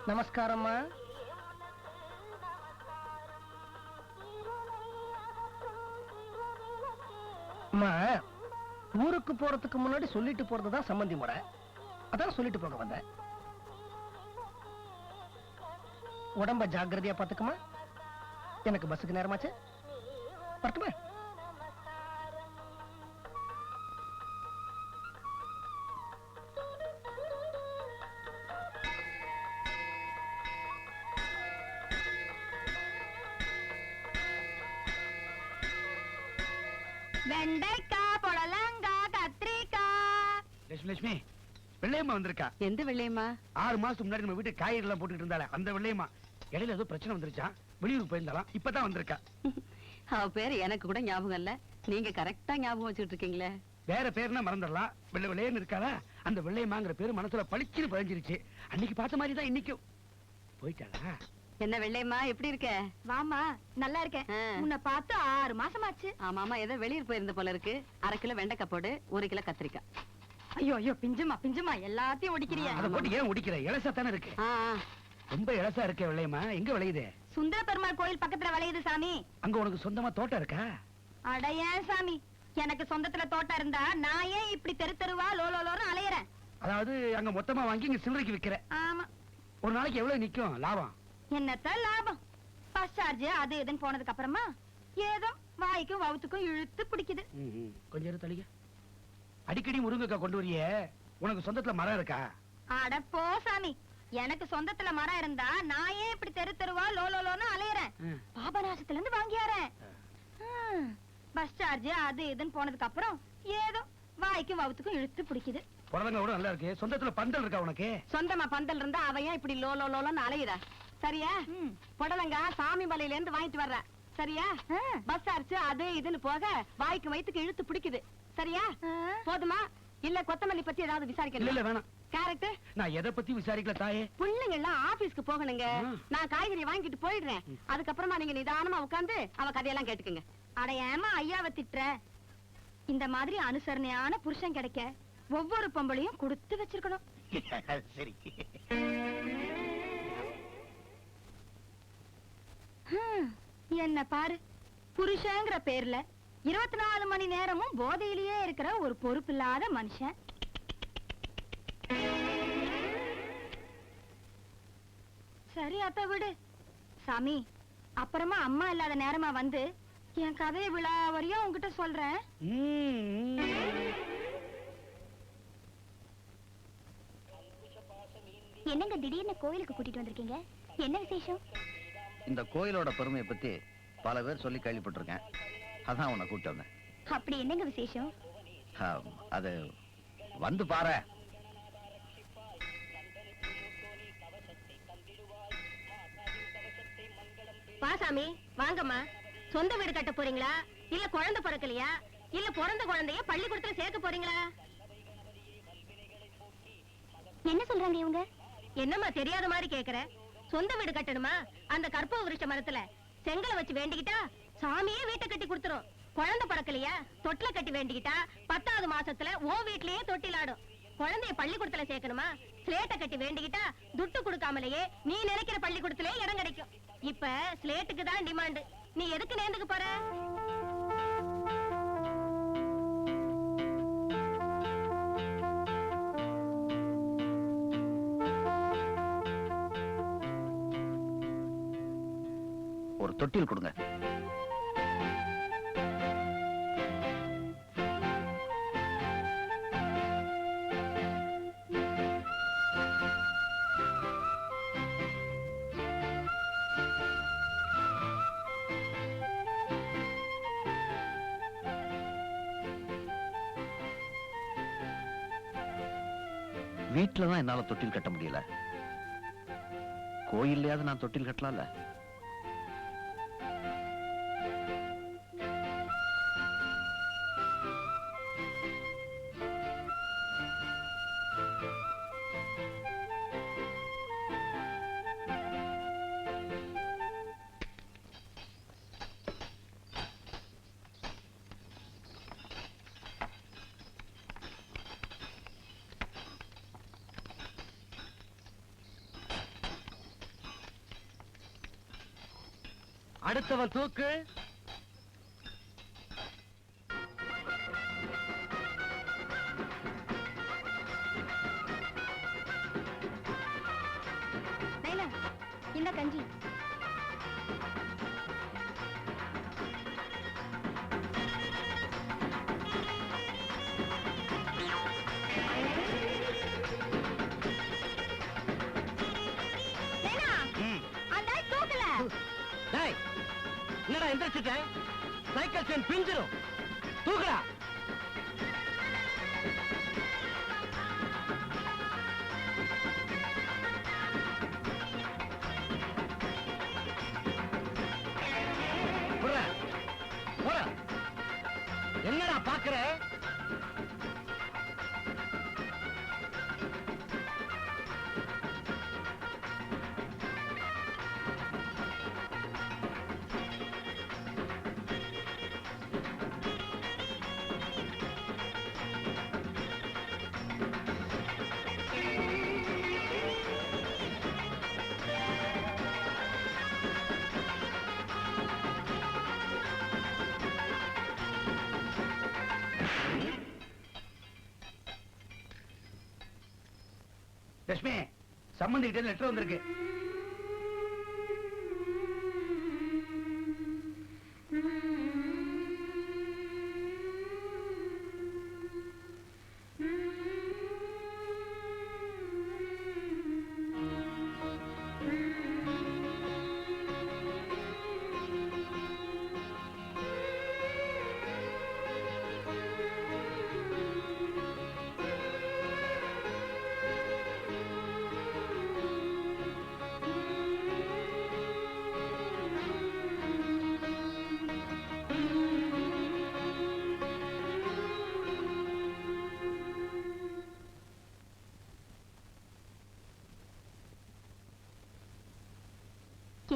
நமஸ்காரம்மா. அம்மா, ஊருக்கு போறதுக்கு முன்னாடி சொல்லிட்டு போறதுதான் சம்பந்தி முறை. அதான் சொல்லிட்டு போக வந்தேன். உடம்ப ஜாக்கிரதையா பாத்துக்குமா. எனக்கு பஸ்ஸுக்கு நேரமாச்சு. வரட்டுமா? வெண்டைக்காய், புடலங்காய், கத்திரிக்காய். லட்சுமி, வெள்ளையம்மா வந்திருக்கா? எந்த வெள்ளையம்மா? 6 மாசத்துக்கு முன்னாடி நம்ம வீட்டு காய்கறி எல்லாம் போட்டுட்டு இருந்தால அந்த வெள்ளையம்மா. இடையில ஏதோ பிரச்சனை வந்துருச்சா, வெளியூருக்கு போயிருந்தாலாம், இப்பதான் வந்திருக்கா. அவ பேரு எனக்கு கூட ஞாபகம் இல்ல. நீங்க கரெக்டா ஞாபகம் வச்சுட்டு இருக்கீங்களே. வேற பேருனா மறந்துடலாம், வெள்ளை வெள்ளையன்னு இருக்காளா. அந்த வெள்ளையம்மாங்கிற பேரு மனசுல பளிச்சுன்னு பதிஞ்சிருச்சு. அன்னைக்கு பார்த்த மாதிரி தான் இன்னைக்கும். போயிட்டாளா? என்ன வெள்ளையம்மா, எப்படி இருக்க? வாமா, நல்லா இருக்கேன். உன்னை பார்த்து 6 மாசமாச்சு. ஆமாமா, ஏதோ வெளியூர் போயிருந்த போல இருக்கு. 1/2 கிலோ வெண்டைக்காய் போடு, 1 கிலோ கத்திரிக்காய். ஐயோ ஐயோ, பிஞ்சுமா எல்லாத்தையும் ஒடிக்கிறியா? அதை போட்டு ஏன் ஒடிக்கிற? இலசா தானே இருக்கு. ரொம்ப இலசா இருக்க வெள்ளையம்மா. எங்க விளையுது? சுந்தர பெருமாள் கோயில் பக்கத்துல விளையுது சாமி. அங்க உனக்கு சொந்தமா தோட்டம் இருக்கா? அட ஏன் சாமி, எனக்கு சொந்தத்துல தோட்டம் இருந்தா நான் ஏன் இப்படி தெரு தெருவா லோலோன்னு அலையறேன்? அதாவது அங்க மொத்தமா வாங்கி இங்க சில்லறைக்கு விக்கிற. ஆமா. ஒரு நாளைக்கு எவ்வளவு நிக்கும் லாபம்? என்னத்த லாபம்? பஸ் சார்ஜ் அது இதுன்னு போனதுக்கு அப்புறமா ஏதோ வாய்க்கும் வவுத்துக்கும் இழுத்து பிடிக்குது. கொஞ்சம் தள்ளிக்க. அடிக்கடி முருங்கைக்காய் கொண்டு வரியே, உனக்கு சொந்தத்துல மரம் இருக்கா? அட போ சாமி, எனக்கு சொந்தத்துல மரம் இருந்தா நான் ஏன் இப்படி தெரு தெருவா லோலோன்னு அலையறேன்? பாபநாசத்துல இருந்து வாங்கியாரேன். பஸ் சார்ஜ் அது இதுன்னு போனதுக்கு அப்புறம் ஏதோ வாய்க்கும் வவுத்துக்கும் இழுத்து பிடிக்குது. புடலங்க கூட நல்லா இருக்கு. சொந்தத்துல பந்தல் இருக்கா உனக்கு? சொந்தமா பந்தல் இருந்தா அவ ஏன் இப்படி லோலோன்னு அலையிற? சரியா? புடலங்க சாமி மலையில இருந்து வாங்கிட்டு வர்ற. சரியா? பஸ் சார்ஜ் அது இதுன்னு போக வாய்க்கு வயித்துக்கு இழுத்து பிடிக்குது. சரியா? போதுமா? இல்ல கொத்தமல்லி பத்தி ஏதாவது விசாரிக்கணும்? இல்ல வேணாம். கேரட் நான் எதை பத்தி விசாரிக்கல தாயே. பிள்ளைங்க எல்லாம் ஆபீஸ்க்கு போகணுங்க. நான் காய்கறி வாங்கிட்டு போயிடுறேன். அதுக்கப்புறமா நீங்க நிதானமா உட்கார்ந்து அவ கதையெல்லாம் கேட்டுக்குங்க. அட ஏமா ஐயாவை திட்டுற? இந்த மாதிரி அனுசரணையான புருஷன் கிடைக்க ஒவ்வொரு பொம்பளையும் கொடுத்து வச்சிருக்கணும். சரி. என்ன பாரு, புருஷங்கிற பேர்ல 24 மணி நேரமும் போதையிலேயே இருக்கிற ஒரு பொறுப்பில்லாத மனுஷன். சரி அத்த விடு சாமி, அப்புறமா அம்மா இல்லாத நேரமா வந்து என் கதையை விழா வரையும் உங்ககிட்ட சொல்றேன். என்னங்க திடீர்னு கோயிலுக்கு கூட்டிட்டு வந்திருக்கீங்க? என்ன விசேஷம்? இந்த கோயிலோட பெருமையை பத்தி பல பேர் சொல்லி கேள்விப்பட்டிருக்கேன். அதான் உன்னை கூப்பிட்டு வந்தேன். அப்படி என்னங்க விசேஷம்? அது வந்து பாரு. பாசாமி வாங்கம்மா. சொந்த வீடு கட்ட போறீங்களா, இல்ல குழந்தை பிறக்கலையா, இல்ல பிறந்த குழந்தைய பள்ளிக்கூடத்துல சேர்க்க போறீங்களா? என்ன சொல்றாங்க இவங்க? என்னம்மா தெரியாத மாதிரி கேக்குற? சொந்த வீடு கட்டணுமா? அந்த கற்பக விருட்ச மரத்துல செங்கலை வச்சு வேண்டிக்கிட்டா சாமியே வீட்டை கட்டி கொடுத்துரும். குழந்தை பிறக்கலையா, தொட்டில கட்டி வேண்டிக்கிட்டா 10வது மாசத்துல ஓ வீட்லயே தொட்டிலாடும். குழந்தைய பள்ளிக்கூடத்துல சேர்க்கணுமா? ஸ்லேட்டை கட்டி வேண்டிக்கிட்டா துட்டு கொடுக்காமலேயே நீ நினைக்கிற பள்ளிக்கூடத்திலே இடம் கிடைக்கும். இப்ப ஸ்லேட்டுக்கு தான் டிமாண்ட். நீ எதுக்கு நேர்ந்துக்கு போற? ஒரு தொட்டில் கொடுங்க. வீட்டுலதான் என்னால தொட்டில் கட்ட முடியல. கோயில்லையாவது நான் தொட்டில் கட்டலாம்ல. அடுத்தவன் தூக்கு. லைலா, இந்த கஞ்சி. லைலா, அந்த ஆள் தூக்கல. டேய், என்னடா எந்திரிச்சிட்ட? Cycle chain பிஞ்சிரும். தூக்குடா. புர்ரா, போடா. என்னடா பாக்குற? லட்சுமி, சம்பந்தி கிட்ட லெட்டர் வந்திருக்கு.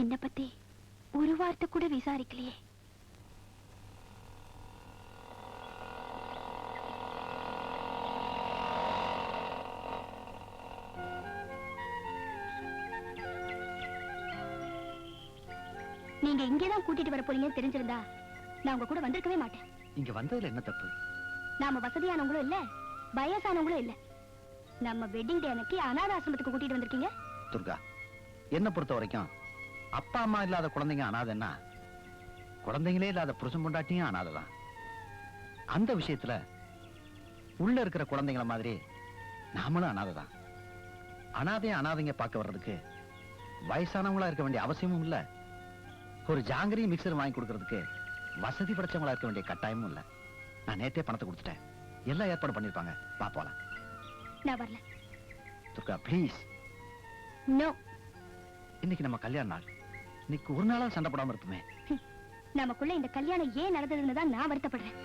என்ன பத்தி ஒரு வார்த்தை கூட விசாரிக்கலையே. நீங்க இங்கேதான் கூட்டிட்டு வர போறீங்கன்னு தெரிஞ்சிருந்தா நான் உங்க கூட வந்திருக்கவே மாட்டேன். இங்க வந்ததுல என்ன தப்பு? நாம வசதியானவங்களும் இல்ல, வயசானவங்களும் இல்ல. நம்ம வெட்டிங் டே அன்னைக்கு அனாத ஆசிரமத்துக்கு கூட்டிட்டு வந்திருக்கீங்க. துர்கா, என்ன பொறுத்த வரைக்கும் அப்பா அம்மா இல்லாத குழந்தைங்க அனாதைன்னா குழந்தைங்களே இல்லாத புருஷன் பொண்டாட்டியும் அனாதைதான். அந்த விஷயத்துல உள்ள இருக்கிற குழந்தைங்கள மாதிரி நாமளும் அனாதைதான். அனாதைங்க பார்க்க வர்றதுக்கு வயசானவங்களா இருக்க வேண்டிய அவசியமும் இல்ல, ஒரு ஜாங்கிரி மிக்சர் வாங்கி கொடுக்கறதுக்கு வசதி படைச்சவங்களா இருக்க வேண்டிய கட்டாயமும் இல்ல. நான் நேத்தே பணத்தை கொடுத்துட்டேன், எல்லாம் ஏற்பாடு பண்ணிருப்பாங்க. வா போலாம். நான் வரல. துர்கா ப்ளீஸ். நோ. இன்னைக்கு நம்ம கல்யாண நாள், இன்னைக்கு ஒரு நாளா சண்டை போடாம இருப்போமே. நமக்குள்ள இந்த கல்யாணம் ஏன் நடந்ததுன்னு தான் நான் வருத்தப்படுறேன்.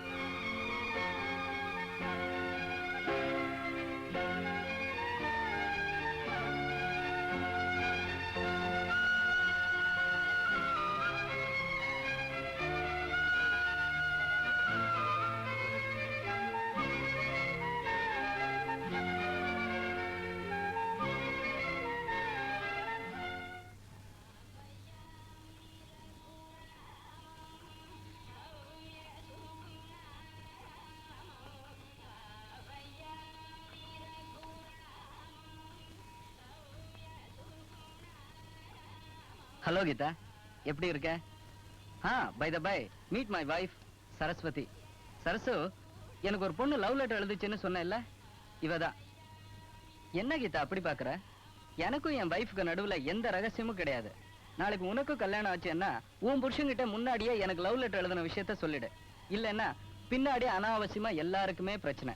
ஹலோ கீதா, எப்படி இருக்க? By the by, meet my wife Saraswathi. Sarasu, எனக்கு ஒரு பொண்ணு லவ் லெட்டர் எழுதுச்சுன்னு சொன்னேன்ல, இவதான். என்ன கீதா அப்படி பாக்குற? எனக்கும் என் வைஃப்க்கு நடுவுல எந்த ரகசியமும் கிடையாது. நாளைக்கு உனக்கும் கல்யாணம் ஆச்சுன்னா உன் புருஷன்கிட்ட முன்னாடியே எனக்கு லவ் லெட்டர் எழுதின விஷயத்த சொல்லிடு. இல்லைன்னா பின்னாடி அனாவசியமா எல்லாருக்குமே பிரச்சனை.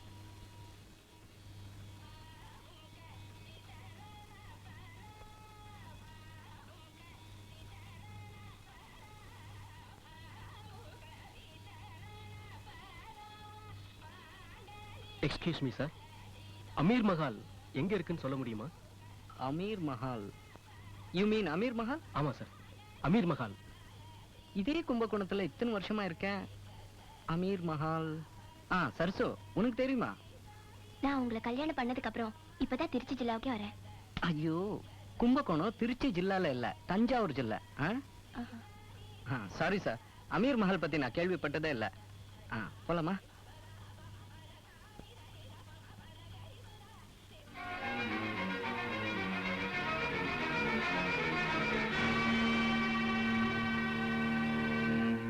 Excuse me sir, Amir Mahal எங்க இருக்குன்னு சொல்ல முடியுமா? அமீர் மஹால்? You mean Amir Mahal? ஆமா சார், அமீர் மஹால். இதே கும்பகோணத்துல இத்தனை வருஷமா இருக்கேன். அமீர் மஹால். சரசு, உனக்கு தெரியுமா? நான் உங்களை கல்யாணம் பண்ணதுக்கு அப்புறம் இப்பதான் திருச்சி ஜில்லாவுக்கே வரேன். ஐயோ, கும்பகோணம் திருச்சி ஜில்லால இல்ல, தஞ்சாவூர் ஜில்லா. சாரி சார், அமீர் மஹல் பத்தி நான் கேள்விப்பட்டதே இல்ல. போலாமா?